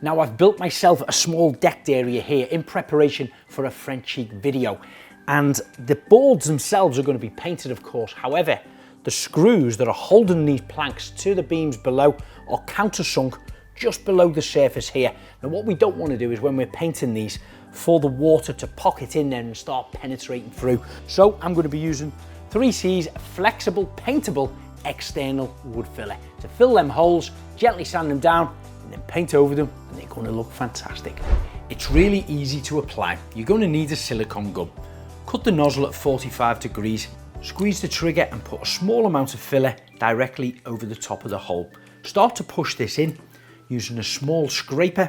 Now I've built myself a small decked area here in preparation for a French chic video, and the boards themselves are going to be painted, of course. However, the screws that are holding these planks to the beams below are countersunk just below the surface here. Now what we don't want to do is, when we're painting these, for the water to pocket in there and start penetrating through. So I'm going to be using 3C's flexible paintable external wood filler to fill them holes, gently sand them down, and then paint over them, and they're going to look fantastic. It's really easy to apply. You're going to need a silicone gun. Cut the nozzle at 45 degrees, squeeze the trigger and put a small amount of filler directly over the top of the hole. Start to push this in using a small scraper.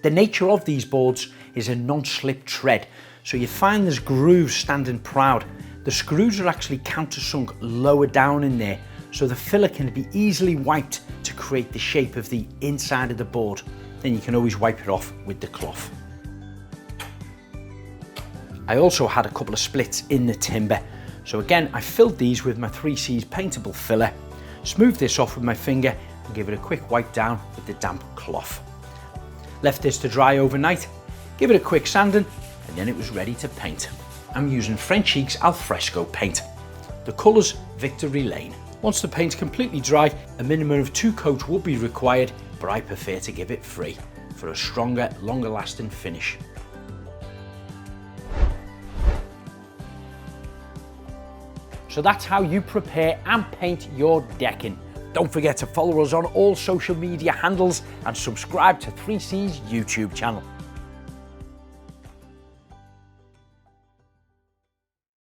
The nature of these boards is a non-slip tread, so you find there's grooves standing proud. The screws are actually countersunk lower down in there, so the filler can be easily wiped to create the shape of the inside of the board. Then you can always wipe it off with the cloth. I also had a couple of splits in the timber, so again I filled these with my 3C's paintable filler, smoothed this off with my finger and give it a quick wipe down with the damp cloth. Left this to dry overnight, give it a quick sanding, and then it was ready to paint. I'm using French Chic's Alfresco paint. The colours Victory Lane. Once the paint's completely dry, a minimum of 2 coats will be required, but I prefer to give it 3 for a stronger, longer lasting finish. So that's how you prepare and paint your decking. Don't forget to follow us on all social media handles and subscribe to 3C's YouTube channel.